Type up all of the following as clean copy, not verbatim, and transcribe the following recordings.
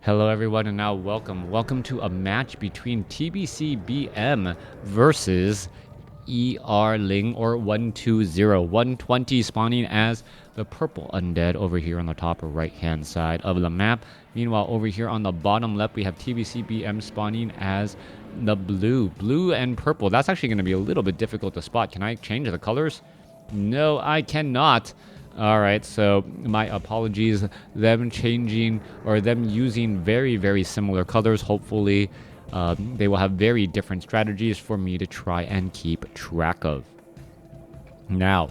Hello everyone and now welcome to a match between TBCBM versus Ling or 120 spawning as the purple undead over here on the top right hand side of the map. Meanwhile over here on the bottom left we have TBCBM spawning as the blue and purple. That's actually going to be a little bit difficult to spot. Can I change the colors? No, I cannot. All right, so my apologies. Them changing or them using very similar colors. Hopefully, they will have very different strategies for me to try and keep track of. Now,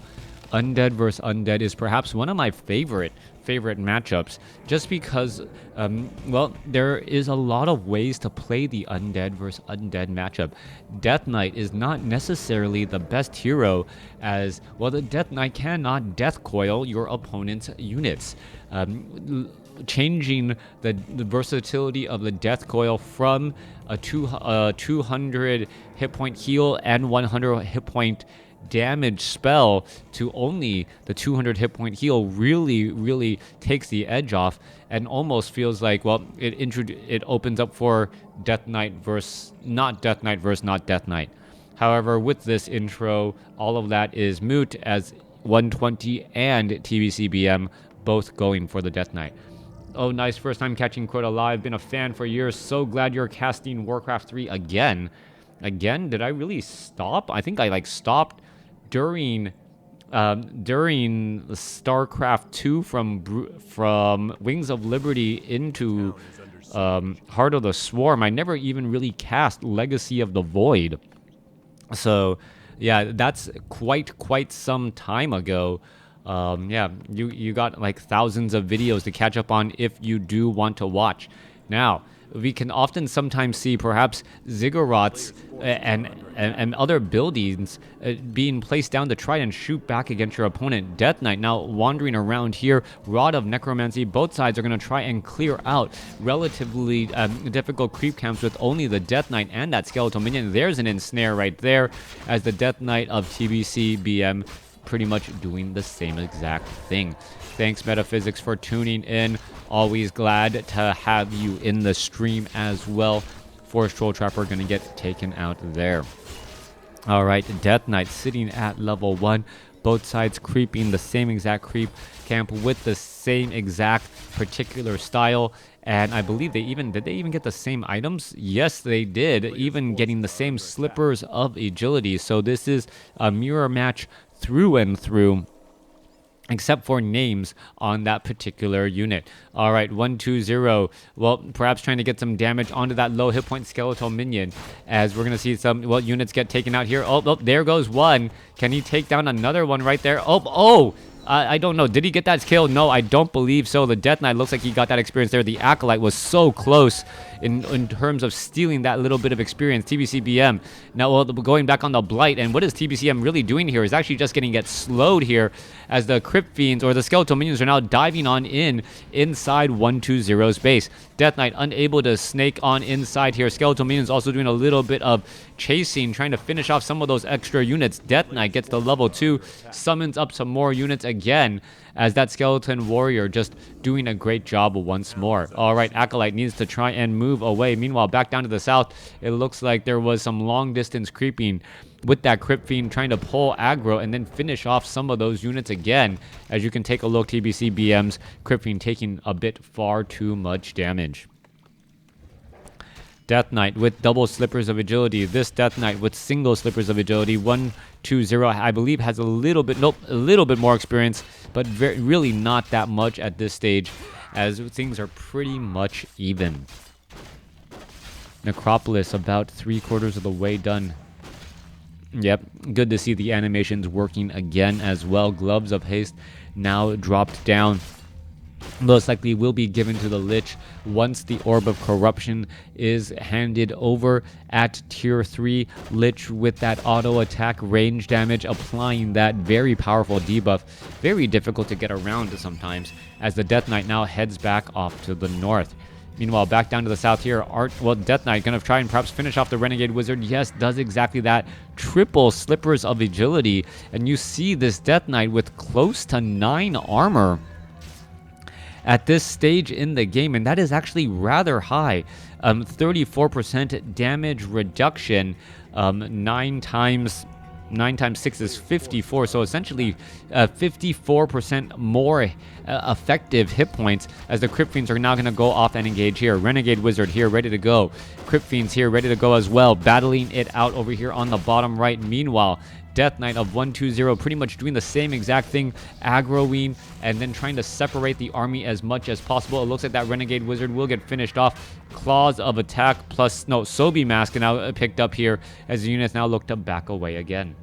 Undead versus Undead is perhaps one of my favorite matchups, just because, well, there is a lot of ways to play the Undead versus Undead matchup. Death Knight is not necessarily the best hero, as, well, the Death Knight cannot death coil your opponent's units. Changing the versatility of the death coil from a 200 hit point heal and 100 hit point damage spell to only the 200 hit point heal really takes the edge off, and almost feels like, well, it opens up for Death Knight versus not Death Knight. However, with this intro, all of that is moot, as 120 and TBCBM both going for the Death Knight. Oh, nice, first time catching Crota live. Been a fan for years. So glad you're casting Warcraft 3 again. Did I really stop? I think I stopped during StarCraft 2 from Wings of Liberty into Heart of the Swarm. I never even really cast Legacy of the Void. So yeah, that's quite some time ago. Yeah, you got like thousands of videos to catch up on if you do want to watch. Now, we can often sometimes see perhaps ziggurats and other buildings being placed down to try and shoot back against your opponent. Death Knight now wandering around here. Rod of Necromancy. Both sides are going to try and clear out relatively difficult creep camps with only the Death Knight and that skeletal minion. There's an ensnare right there, as the Death Knight of TBCBM pretty much doing the same exact thing. Thanks, Metaphysics, for tuning in. Always glad to have you in the stream as well. Forest Troll Trapper going to get taken out there. All right, Death Knight sitting at level 1. Both sides creeping the same exact creep camp with the same exact particular style. And I believe did they even get the same items? Yes, they did. Even getting the same slippers of agility. So this is a mirror match through and through, except for names on that particular unit. All right, 120. Well, perhaps trying to get some damage onto that low hit point skeletal minion, as we're going to see some, well, units get taken out here. Oh, there goes one. Can he take down another one right there? Oh, I don't know. Did he get that kill? No, I don't believe so. The Death Knight looks like he got that experience there. The Acolyte was so close in terms of stealing that little bit of experience. TBCBM now, well, going back on the Blight, and what is TBCM really doing here is actually just getting slowed here, as the Crypt Fiends or the Skeletal Minions are now diving on inside 120's base. Death Knight unable to snake on inside here. Skeletal Minions also doing a little bit of chasing, trying to finish off some of those extra units. Death Knight gets to level 2, summons up some more units again, as that Skeleton Warrior just doing a great job once more. All right, Acolyte needs to try and move away. Meanwhile, back down to the south, it looks like there was some long distance creeping with that Crypt Fiend trying to pull aggro and then finish off some of those units again. As you can take a look, TBCBM's Crypt Fiend taking a bit far too much damage. Death Knight with double slippers of agility. This Death Knight with single slippers of agility. 120, I believe, has a little bit more experience, but really not that much at this stage, as things are pretty much even. Necropolis about 3/4 of the way done. Yep, good to see the animations working again as well. Gloves of Haste now dropped down. Most likely will be given to the Lich once the Orb of Corruption is handed over at tier 3. Lich with that auto attack range damage, applying that very powerful debuff. Very difficult to get around sometimes, as the Death Knight now heads back off to the north. Meanwhile, back down to the south here, Death Knight going to try and perhaps finish off the Renegade Wizard. Yes, does exactly that. Triple slippers of agility. And you see this Death Knight with close to 9 armor, at this stage in the game, and that is actually rather high. 34% damage reduction, 9 times 6 is 54, so essentially 54% more effective hit points, as the Crypt Fiends are now going to go off and engage here. Renegade Wizard here, ready to go. Crypt Fiends here, ready to go as well, battling it out over here on the bottom right. Meanwhile, Death Knight of 120 pretty much doing the same exact thing, aggroing and then trying to separate the army as much as possible. It looks like that Renegade Wizard will get finished off. Claws of Attack plus, no, Sobi Mask now picked up here as the units now look to back away again.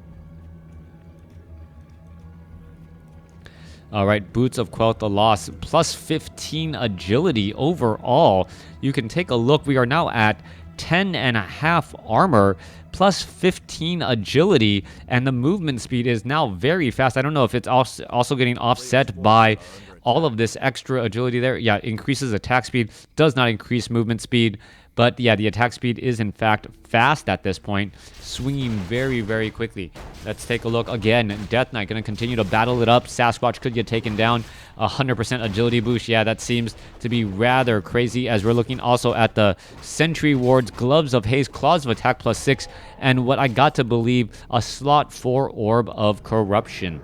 All right, Boots of Quell the Loss, plus 15 agility overall. You can take a look. We are now at 10.5 armor, plus 15 agility, and the movement speed is now very fast. I don't know if it's also getting offset by all of this extra agility there. Yeah, increases attack speed, does not increase movement speed. But yeah, the attack speed is in fact fast at this point, swinging very, very quickly. Let's take a look again. Death Knight going to continue to battle it up. Sasquatch could get taken down. 100% agility boost. Yeah, that seems to be rather crazy, as we're looking also at the Sentry Ward's Gloves of Haste, Claws of Attack plus 6, and what I got to believe, a slot 4 Orb of Corruption.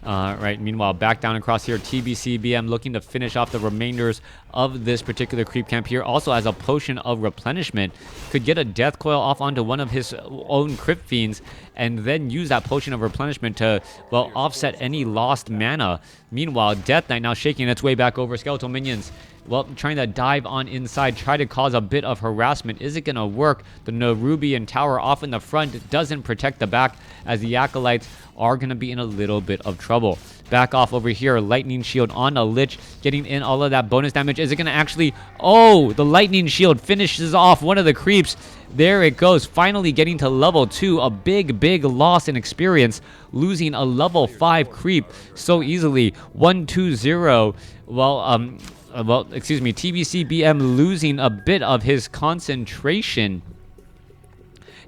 Right, meanwhile, back down across here, TBCBM looking to finish off the remainders of this particular creep camp here. Also has a potion of replenishment. Could get a death coil off onto one of his own Crypt Fiends and then use that potion of replenishment to, well, offset any lost mana. Meanwhile, Death Knight now shaking its way back over. Skeletal minions, well, trying to dive on inside, try to cause a bit of harassment. Is it going to work? The Nerubian Tower off in the front doesn't protect the back, as the Acolytes are going to be in a little bit of trouble. Back off over here, Lightning Shield on a Lich, getting in all of that bonus damage. Is it going to actually... Oh, the Lightning Shield finishes off one of the creeps. There it goes, finally getting to level 2. A big, big loss in experience, losing a level 5 creep so easily. 120, well, excuse me, TBCBM losing a bit of his concentration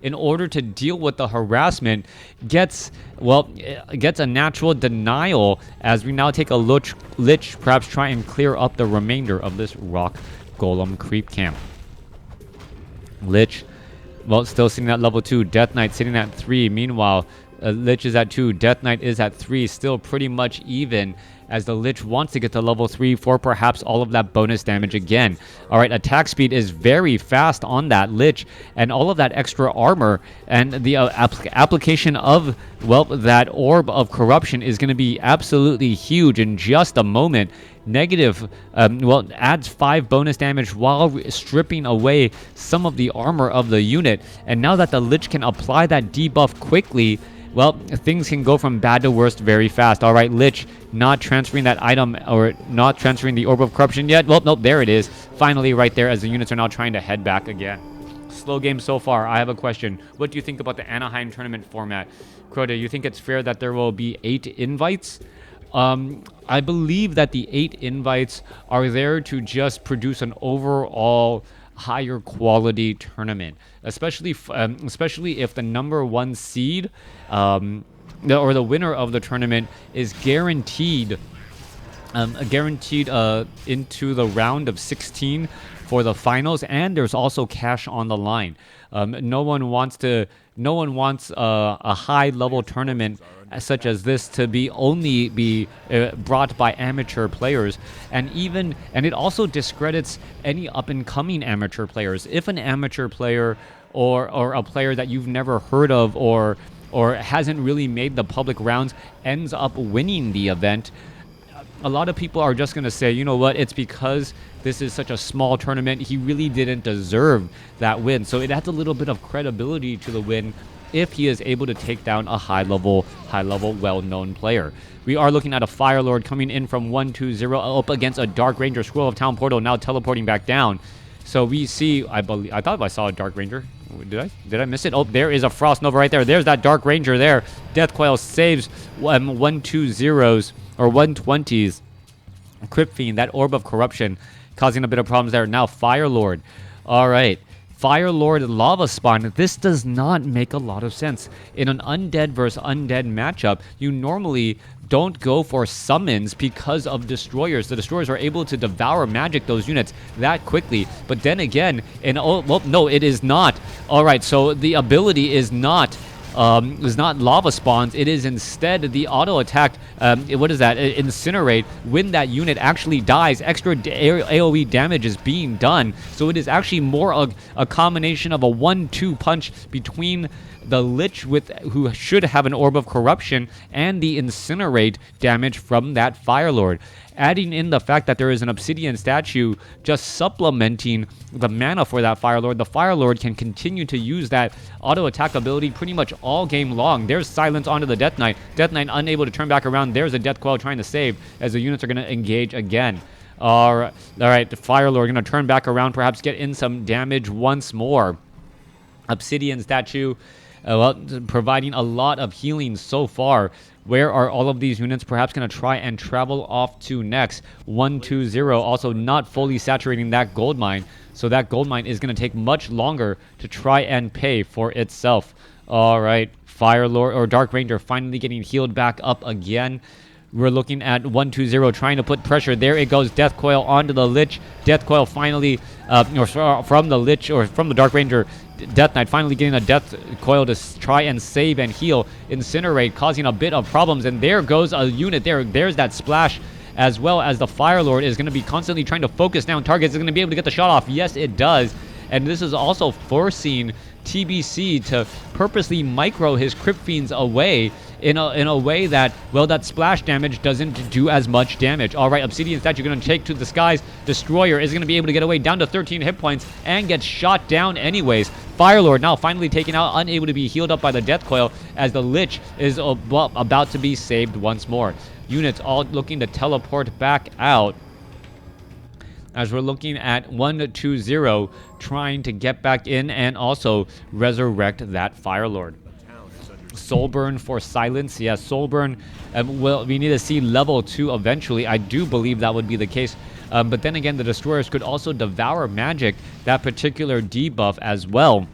in order to deal with the harassment, gets a natural denial, as we now take a Lich, perhaps try and clear up the remainder of this Rock Golem creep camp. Lich, well, still sitting at level 2. Death Knight sitting at 3. Meanwhile, Lich is at 2. Death Knight is at 3. Still pretty much even, as the Lich wants to get to level 3 for perhaps all of that bonus damage again. All right, attack speed is very fast on that Lich, and all of that extra armor and the application of, well, that Orb of Corruption is going to be absolutely huge in just a moment. Negative, adds 5 bonus damage while stripping away some of the armor of the unit. And now that the Lich can apply that debuff quickly, well, things can go from bad to worst very fast. All right, Lich not transferring that item, or not transferring the Orb of Corruption yet. Well, nope, there it is. Finally right there, as the units are now trying to head back again. Slow game so far. I have a question. What do you think about the Anaheim tournament format? Crota, you think it's fair that there will be 8 invites? I believe that the 8 invites are there to just produce an overall higher quality tournament, especially if the number 1 seed or the winner of the tournament is guaranteed into the round of 16 for the finals, and there's also cash on the line. No one wants a high level tournament such as this to be brought by amateur players, and it also discredits any up and coming amateur players. If an amateur player or a player that you've never heard of or hasn't really made the public rounds ends up winning the event, a lot of people are just going to say, you know what, it's because this is such a small tournament, he really didn't deserve that win. So it adds a little bit of credibility to the win if he is able to take down a high level, well-known player. We are looking at a Fire Lord coming in from 120 up against a Dark Ranger. Scroll of Town Portal now teleporting back down. So we see, I thought I saw a Dark Ranger. Did I miss it? Oh, there is a Frost Nova right there. There's that Dark Ranger there. Death Coil saves 120s or 120s. Crypt Fiend, that Orb of Corruption, causing a bit of problems there. Now Fire Lord. All right. Fire Lord Lava Spawn. This does not make a lot of sense. In an undead versus undead matchup, you normally don't go for summons because of destroyers. The destroyers are able to devour magic those units that quickly. But then again, and oh, well, no, it is not. All right, so the ability is not lava spawns. It is instead the auto attack. What is that? Incinerate. When that unit actually dies, extra AoE damage is being done. So it is actually more a combination of a 1-2 punch between the Lich who should have an Orb of Corruption and the Incinerate damage from that Fire Lord. Adding in the fact that there is an Obsidian statue just supplementing the mana for that Fire Lord, the Fire Lord can continue to use that auto attack ability pretty much all game long. There's silence onto the Death Knight. Death Knight unable to turn back around. There's a Death Coil trying to save as the units are going to engage again. All right, the Fire Lord going to turn back around, perhaps get in some damage once more. Obsidian statue, well, providing a lot of healing so far. Where are all of these units perhaps going to try and travel off to next? 1-2-0, also not fully saturating that gold mine. So that gold mine is going to take much longer to try and pay for itself. All right, Fire Lord or Dark Ranger finally getting healed back up again. We're looking at 1-2-0, trying to put pressure. There it goes, Death Coil onto the Lich. Death Coil finally, from the Lich, or from the Dark Ranger, Death Knight finally getting a Death Coil to try and save and heal. Incinerate causing a bit of problems, and there goes a unit there. There's that splash, as well as the Fire Lord is going to be constantly trying to focus down targets. Is going to be able to get the shot off. Yes, it does. And this is also forcing TBC to purposely micro his Crypt Fiends away in a way that, well, that splash damage doesn't do as much damage. All right, Obsidian statue going to take to the skies. Destroyer is going to be able to get away down to 13 hit points and get shot down anyways. Fire Lord now finally taken out, unable to be healed up by the Death Coil as the Lich is about to be saved once more. Units all looking to teleport back out, as we're looking at 1-2-0, trying to get back in and also resurrect that Fire Lord. Soulburn for silence. Yes, Soulburn. Well, we need to see level 2 eventually. I do believe that would be the case. But then again, the destroyers could also devour magic, that particular debuff as well.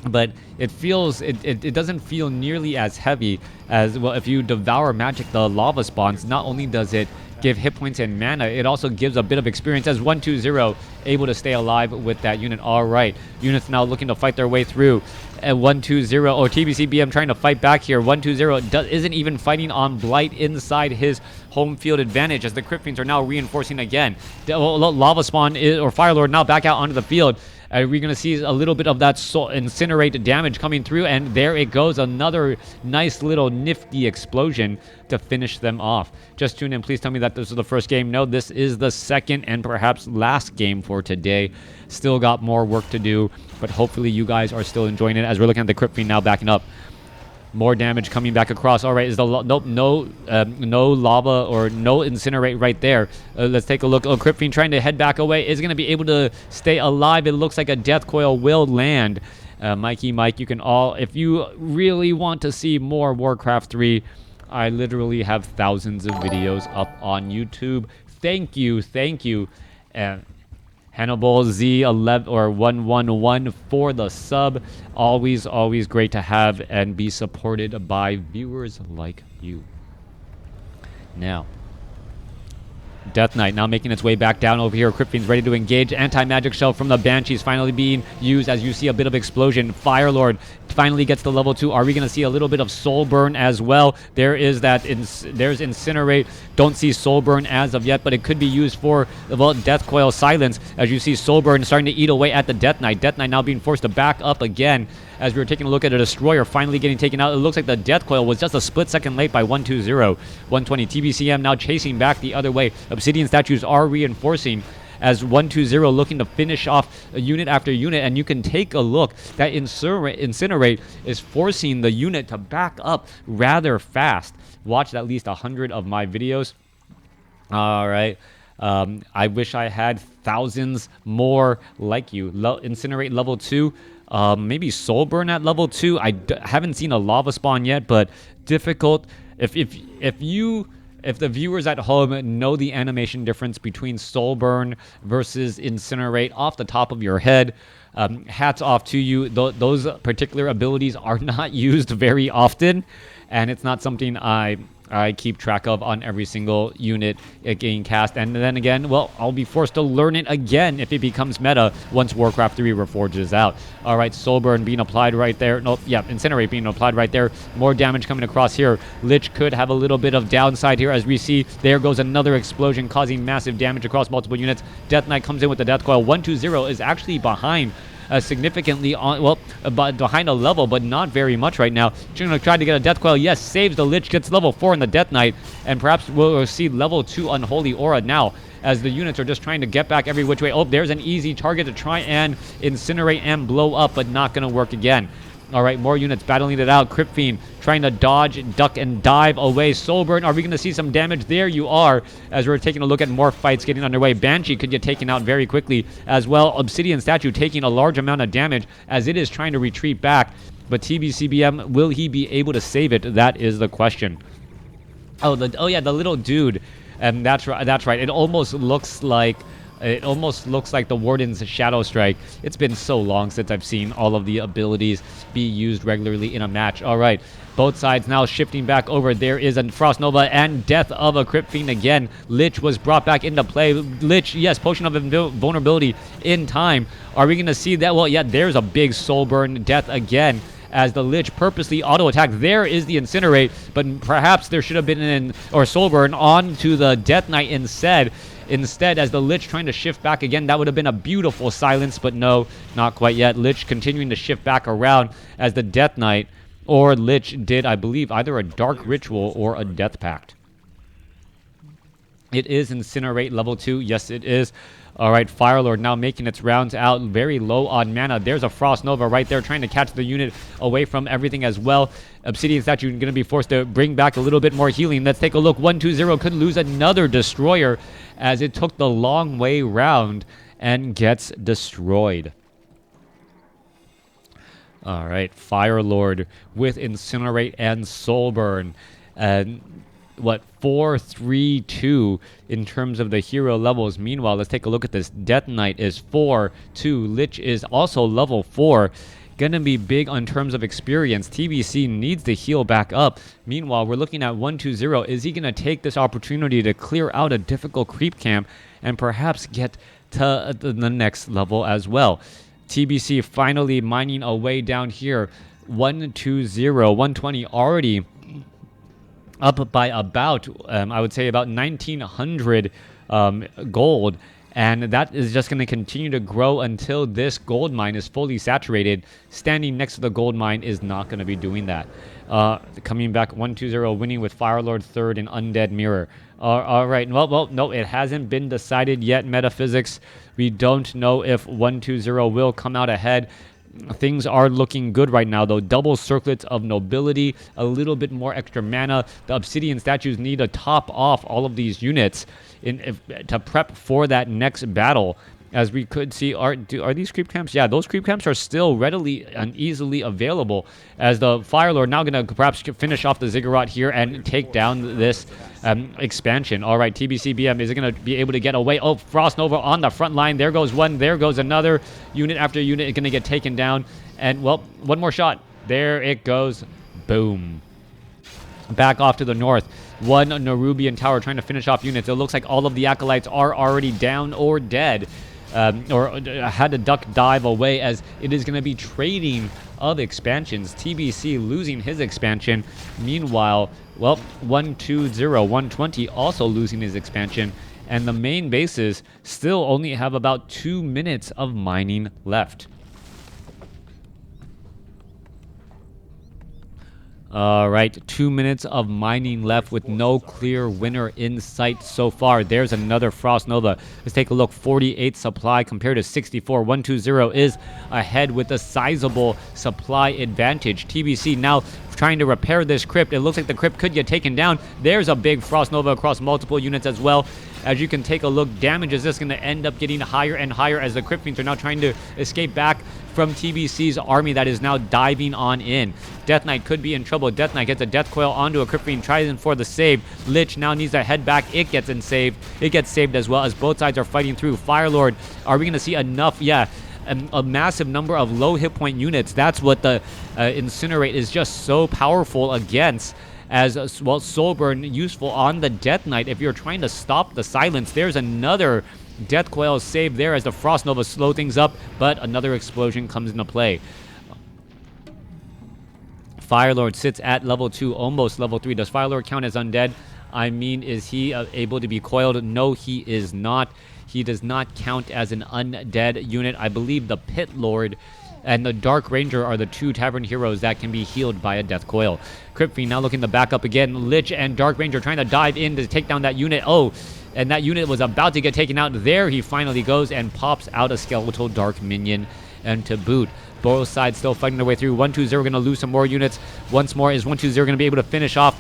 But it doesn't feel nearly as heavy as, well, if you devour magic, the lava spawns. Not only does it give hit points and mana, it also gives a bit of experience as 1-2-0 able to stay alive with that unit. All right, units now looking to fight their way through. 1-2-0, or TBCBM trying to fight back here. 1-2-0 isn't even fighting on Blight inside his home field advantage, as the Crypt Fiends are now reinforcing again. Lava Spawn or Fire Lord now back out onto the field. We're going to see a little bit of that incinerate damage coming through, and there it goes. Another nice little nifty explosion to finish them off. Just tune in. Please tell me that this is the first game. No, this is the second and perhaps last game for today. Still got more work to do, but hopefully you guys are still enjoying it as we're looking at the Crypt Fiend now backing up. More damage coming back across. All right, is the nope, no lava or no incinerate right there. Let's take a look. Oh, Crypt Fiend trying to head back away. Is going to be able to stay alive. It looks like a Death Coil will land. Mikey Mike, you can all, if you really want to see more Warcraft 3, I literally have thousands of videos up on YouTube. Thank you. Hannibal Z11 or 111 for the sub. Always great to have and be supported by viewers like you. Now, Death Knight now making its way back down over here. Crypt Fiend's ready to engage. Anti-magic shell from the Banshees finally being used as you see a bit of explosion. Fire Lord finally gets to level 2. Are we going to see a little bit of soul burn as well? There is that. There's incinerate. Don't see soul burn as of yet, but it could be used for the Death Coil silence as you see soul burn starting to eat away at the Death Knight. Death Knight now being forced to back up again as we were taking a look at a destroyer finally getting taken out. It looks like the Death Coil was just a split second late by 1-2-0. 120 TBCM now chasing back the other way. Obsidian statues are reinforcing as 1-2-0 looking to finish off unit after unit, and you can take a look that Incinerate is forcing the unit to back up rather fast. Watched at least 100 of my videos. All right. I wish I had thousands more like you. Incinerate level 2. Maybe Soul Burn at level 2. I haven't seen a lava spawn yet, but difficult. If the viewers at home know the animation difference between Soul Burn versus Incinerate off the top of your head, hats off to you. Those particular abilities are not used very often, and it's not something I I keep track of on every single unit getting cast. And then again, well, I'll be forced to learn it again if it becomes meta once Warcraft 3 Reforges out. All right, Soul Burn being applied right there. Nope, yeah, Incinerate being applied right there. More damage coming across here. Lich could have a little bit of downside here as we see there goes another explosion causing massive damage across multiple units. Death Knight comes in with the Death Coil. 120 is actually behind significantly on, well, behind a level, but not very much right now. She's going to try to get a Death Coil. Yes, saves the Lich, gets level 4 in the Death Knight, and perhaps we'll see level 2 Unholy Aura now, as the units are just trying to get back every which way. Oh, there's an easy target to try and incinerate and blow up, but not going to work again. All right, more units battling it out. Crypt Fiend trying to dodge, duck, and dive away. Soulburn, are we going to see some damage? There you are, as we're taking a look at more fights getting underway. Banshee could get taken out very quickly as well. Obsidian Statue taking a large amount of damage as it is trying to retreat back. But TBCBM, will he be able to save it? That is the question. Oh, yeah, the little dude. That's right. That's right. It almost looks like the Warden's Shadow Strike. It's been so long since I've seen all of the abilities be used regularly in a match. All right, both sides now shifting back over. There is a Frost Nova and death of a Crypt Fiend again. Lich was brought back into play. Lich, yes, Potion of Invulnerability in time. Are we going to see that? Well, yeah, there's a big Soul Burn death again, as the Lich purposely auto-attacked. There is the Incinerate, but perhaps there should have been Soul Burn onto the Death Knight instead, as the Lich trying to shift back again. That would have been a beautiful silence, but no, not quite yet. Lich continuing to shift back around as the Death Knight or Lich did, I believe, either a Dark Ritual or a Death Pact. It is Incinerate level 2. Yes, it is. All right, Firelord now making its rounds out, very low on mana. There's a Frost Nova right there trying to catch the unit away from everything as well. Obsidian Statue going to be forced to bring back a little bit more healing. Let's take a look. 120 could lose another Destroyer as it took the long way round and gets destroyed. All right, Firelord with Incinerate and Soulburn. And what, 4-3-2 in terms of the hero levels. Meanwhile, let's take a look at this. Death Knight is 4-2. Lich is also level 4. Gonna be big on terms of experience. TBC needs to heal back up. Meanwhile, we're looking at 120. Is he gonna take this opportunity to clear out a difficult creep camp and perhaps get to the next level as well? TBC finally mining away down here. 120, 120 already up by about, I would say, about 1,900 gold. And that is just going to continue to grow until this gold mine is fully saturated. Standing next to the gold mine is not going to be doing that. Coming back 120, winning with Firelord third and Undead Mirror. All right. Well, no, it hasn't been decided yet, Metaphysics. We don't know if 120 will come out ahead. Things are looking good right now, though. Double Circlets of Nobility, a little bit more extra mana. The Obsidian Statues need to top off all of these units to prep for that next battle. As we could see, are these creep camps? Yeah, those creep camps are still readily and easily available, as the Firelord now going to perhaps finish off the Ziggurat here and take down this expansion. All right, TBCBM is going to be able to get away. Oh, Frost Nova on the front line. There goes one. There goes another. Unit after unit is going to get taken down. And, well, one more shot. There it goes. Boom. Back off to the north. One Nerubian Tower trying to finish off units. It looks like all of the Acolytes are already down or dead. Or had to duck dive away, as it is going to be trading of expansions. TBC losing his expansion. Meanwhile, well, 120 also losing his expansion. And the main bases still only have about 2 minutes of mining left. All right, 2 minutes of mining left with no clear winner in sight so far. There's another Frost Nova. Let's take a look. 48 supply compared to 64. 120 is ahead with a sizable supply advantage. TBC now trying to repair this crypt. It looks like the crypt could get taken down. There's a big Frost Nova across multiple units as well. As you can take a look, damage is just going to end up getting higher and higher as the Crypt Fiends are now trying to escape back from TBC's army that is now diving on in. Death Knight could be in trouble. Death Knight gets a Death Coil onto a Crypt Fiend, tries in for the save. Lich now needs to head back. It gets saved. It gets saved as well, as both sides are fighting through. Firelord, are we going to see enough? Yeah. A massive number of low hit point units. That's what the Incinerate is just so powerful against, as well. Soulburn useful on the Death Knight if you're trying to stop the silence. There's another Death Coil save there as the Frost Nova slow things up, but another explosion comes into play. Firelord sits at level 2, almost level 3. Does Firelord count as undead? I mean, is he able to be coiled? No, he is not. He does not count as an undead unit. I believe the Pit Lord and the Dark Ranger are the 2 Tavern Heroes that can be healed by a Death Coil. Crypt Fiend now looking to back up again. Lich and Dark Ranger trying to dive in to take down that unit. Oh, and that unit was about to get taken out. There he finally goes and pops out a Skeletal Dark Minion. And to boot, both sides still fighting their way through. 120 going to lose some more units. Once more, is 120 going to be able to finish off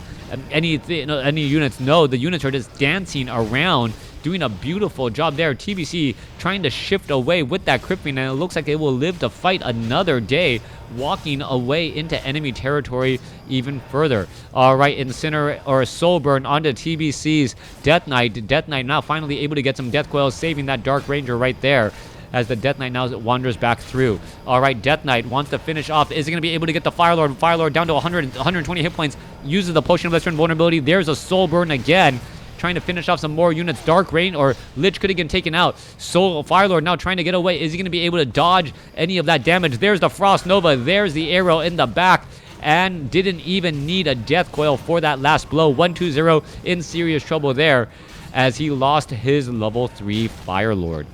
any units? No, the units are just dancing around, doing a beautiful job there. TBC trying to shift away with that Crypt Fiend, and it looks like they will live to fight another day, walking away into enemy territory even further. All right, Incinerate or Soulburn onto TBC's Death Knight. Death Knight now finally able to get some Death Coils, saving that Dark Ranger right there, as the Death Knight now wanders back through. All right, Death Knight wants to finish off. Is he going to be able to get the Firelord? Firelord down to 120 hit points. Uses the Potion of Lesser Invulnerability. There's a Soulburn again, trying to finish off some more units. Dark Rain or Lich could have been taken out. Firelord now trying to get away. Is he going to be able to dodge any of that damage? There's the Frost Nova. There's the arrow in the back, and didn't even need a Death Coil for that last blow. 120 in serious trouble there, as he lost his level 3 Firelord.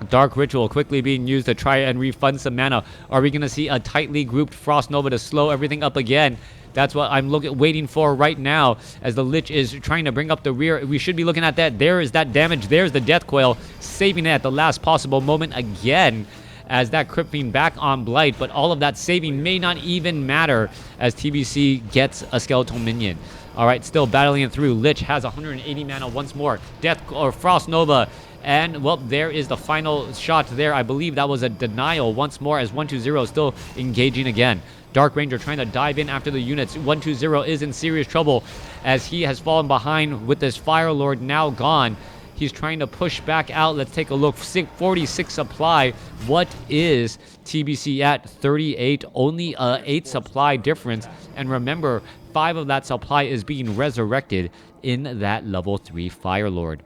Dark Ritual quickly being used to try and refund some mana. Are we going to see a tightly grouped Frost Nova to slow everything up again? That's what I'm waiting for right now, as the Lich is trying to bring up the rear. We should be looking at that. There is that damage. There's the Death Coil, saving it at the last possible moment again, as that Crypt Fiend back on Blight. But all of that saving may not even matter, as TBC gets a Skeletal Minion. All right, still battling it through. Lich has 180 mana once more. Death or Frost Nova. And, well, there is the final shot there. I believe that was a denial once more, as 120 still engaging again. Dark Ranger trying to dive in after the units. 120 is in serious trouble, as he has fallen behind with this Firelord now gone. He's trying to push back out. Let's take a look. 46 supply. What is TBC at? 38. Only a 8 supply difference. And remember, 5 of that supply is being resurrected in that level 3 Firelord.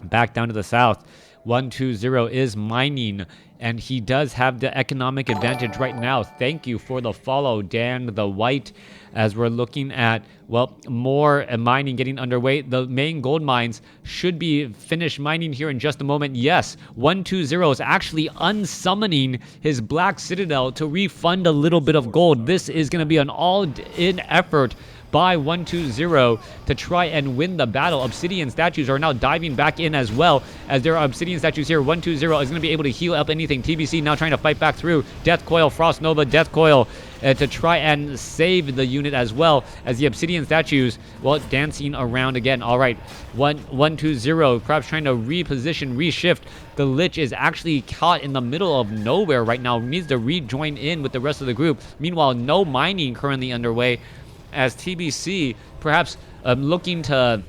Back down to the south, 120 is mining, and he does have the economic advantage right now. Thank you for the follow, Dan the White, as we're looking at, well, more mining getting underway. The main gold mines should be finished mining here in just a moment. Yes, 120 is actually unsummoning his Black Citadel to refund a little bit of gold. This is going to be an all-in effort by 120 to try and win the battle. Obsidian statues are now diving back in as well, as there are Obsidian statues here. 120 is going to be able to heal up anything. TBC now trying to fight back through. Death Coil, Frost Nova, Death Coil to try and save the unit as well, as the Obsidian statues, well, dancing around again. All right, 120 perhaps trying to reposition, reshift. The Lich is actually caught in the middle of nowhere right now. Needs to rejoin in with the rest of the group. Meanwhile, no mining currently underway, as TBC perhaps looking to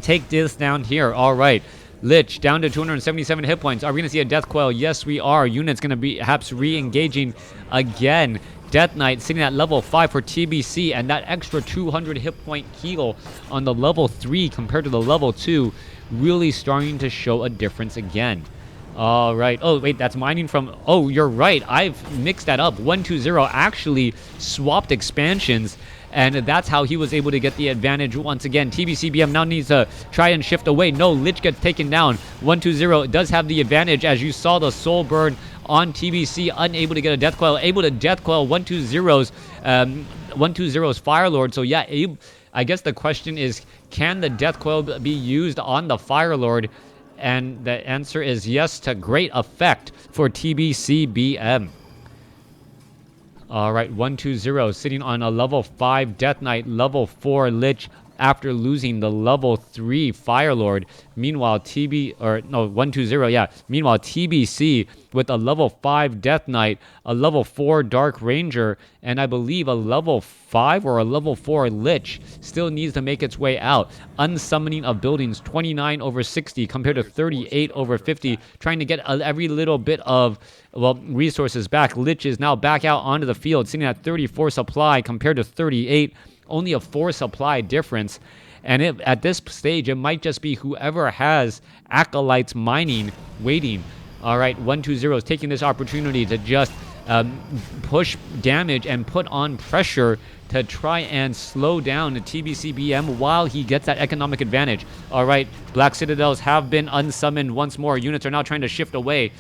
take this down here. All right, Lich down to 277 hit points. Are we going to see a Death Coil? Yes, we are. Unit's going to be perhaps re-engaging again. Death Knight sitting at level 5 for TBC, and that extra 200 hit point heal on the level 3 compared to the level 2 really starting to show a difference again. All right. Oh, wait, that's mining from... Oh, you're right. I've mixed that up. 120 actually swapped expansions, and that's how he was able to get the advantage once again. TBCBM now needs to try and shift away. No, Lich gets taken down. 120 does have the advantage, as you saw the soul burn on TBC, unable to get a Death Coil, able to Death Coil 120's Firelord. So yeah, I guess the question is, can the Death Coil be used on the Firelord? And the answer is yes, to great effect for TBCBM. All right, 120 sitting on a level 5 Death Knight, level 4 Lich. after losing the level 3 Fire Lord. Meanwhile, 120, yeah. Meanwhile, TBC with a level 5 Death Knight, a level 4 Dark Ranger, and I believe a level 5 or a level 4 Lich still needs to make its way out. Unsummoning of buildings, 29 over 60 compared to 38 over 50, trying to get every little bit of, well, resources back. Lich is now back out onto the field, sitting at 34 supply compared to 38, only a 4 supply difference. And at this stage, it might just be whoever has Acolytes mining waiting. All right, 120 is taking this opportunity to just push damage and put on pressure to try and slow down the TBCBM while he gets that economic advantage. All right, Black Citadels have been unsummoned once more. Units are now trying to shift away.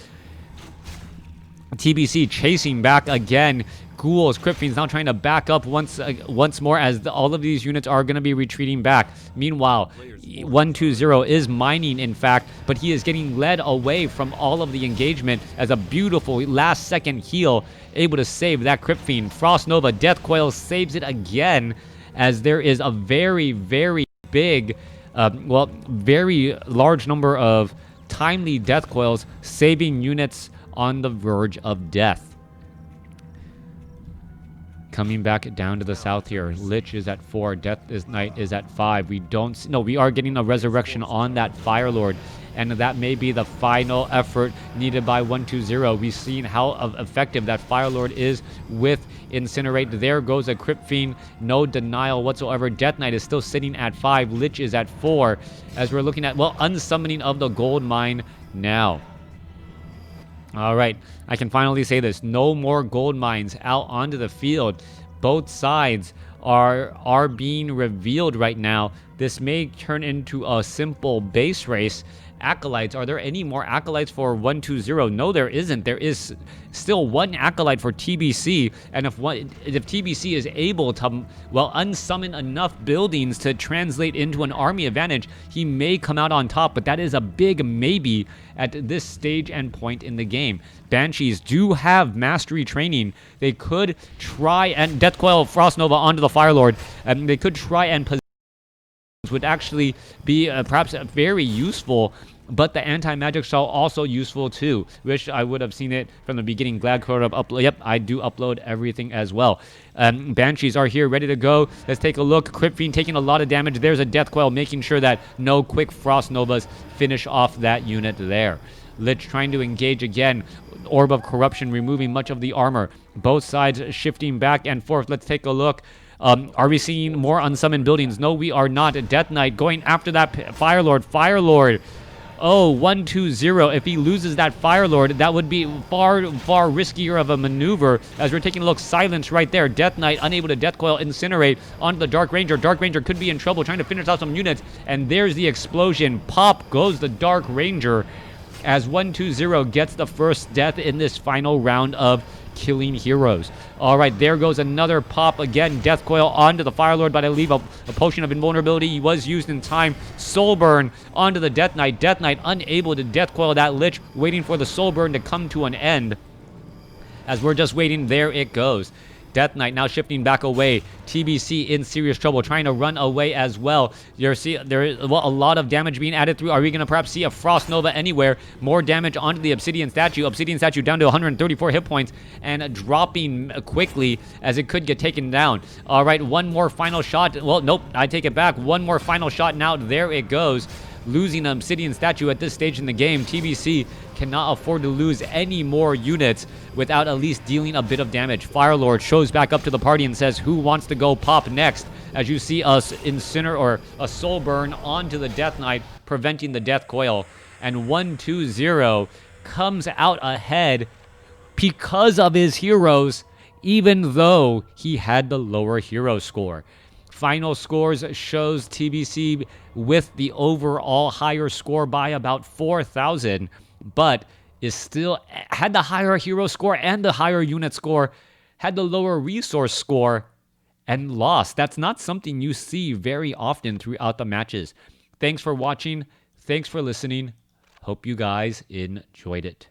TBC chasing back again. Ghouls, Crypt Fiends now trying to back up once more as all of these units are going to be retreating back. Meanwhile, 120 is mining, in fact, but he is getting led away from all of the engagement as a beautiful last-second heal able to save that Crypt Fiend. Frost Nova, Death Coil saves it again as there is a very, very big, very large number of timely Death Coils saving units on the verge of death. Coming back down to the south here, Lich is at 4, Death Knight is at 5. We are getting a resurrection on that Fire Lord, and that may be the final effort needed by 120. We've seen how effective that Fire Lord is with Incinerate. There goes a Crypt Fiend, no denial whatsoever. Death Knight is still sitting at 5, Lich is at 4, as we're looking at, well, unsummoning of the gold mine now. All right, I can finally say this. No more gold mines out onto the field. Both sides are being revealed right now. This may turn into a simple base race. Acolytes, are there any more Acolytes for 120? No, there isn't. There is still one Acolyte for TBC, and if TBC is able to, well, unsummon enough buildings to translate into an army advantage, he may come out on top, but that is a big maybe at this stage and point in the game. Banshees do have mastery training. They could try and Death Coil Frost Nova onto the Fire Lord, and they could try and would actually be perhaps very useful, but the anti-magic shell also useful too. Wish I would have seen it from the beginning. Glad Code of upload. Yep, I do upload everything as well. Banshees are here, ready to go. Let's take a look. Crypt Fiend taking a lot of damage. There's a Death Coil, making sure that no quick Frost Novas finish off that unit there. Lich trying to engage again. Orb of Corruption removing much of the armor. Both sides shifting back and forth. Let's take a look. Are we seeing more unsummoned buildings? No, we are not. Death Knight going after that Fire Lord. Fire Lord. Oh, 120. If he loses that Fire Lord, that would be far, far riskier of a maneuver. As we're taking a look, silence right there. Death Knight unable to Death Coil Incinerate onto the Dark Ranger. Dark Ranger could be in trouble trying to finish out some units. And there's the explosion. Pop goes the Dark Ranger as 120 gets the first death in this final round of killing heroes. All right, there goes another pop again. Death Coil onto the Fire Lord, but I leave a potion of invulnerability. He was used in time. Soul Burn onto the Death Knight. Death Knight unable to Death Coil that Lich, waiting for the Soul Burn to come to an end. As we're just waiting, there it goes. Death Knight now shifting back away. TBC in serious trouble, trying to run away as well. There is a lot of damage being added through. Are we going to perhaps see a Frost Nova anywhere? More damage onto the Obsidian Statue. Obsidian Statue down to 134 hit points and dropping quickly as it could get taken down. All right, one more final shot. Well, nope, I take it back. One more final shot now. There it goes. Losing an Obsidian Statue at this stage in the game. TBC cannot afford to lose any more units without at least dealing a bit of damage. Firelord shows back up to the party and says, who wants to go pop next? As you see us incinerate or a Soul Burn onto the Death Knight, preventing the Death Coil. And 120 comes out ahead because of his heroes, even though he had the lower hero score. Final scores shows TBC with the overall higher score by about 4,000, but is still had the higher hero score and the higher unit score, had the lower resource score, and lost. That's not something you see very often throughout the matches. Thanks for watching. Thanks for listening. Hope you guys enjoyed it.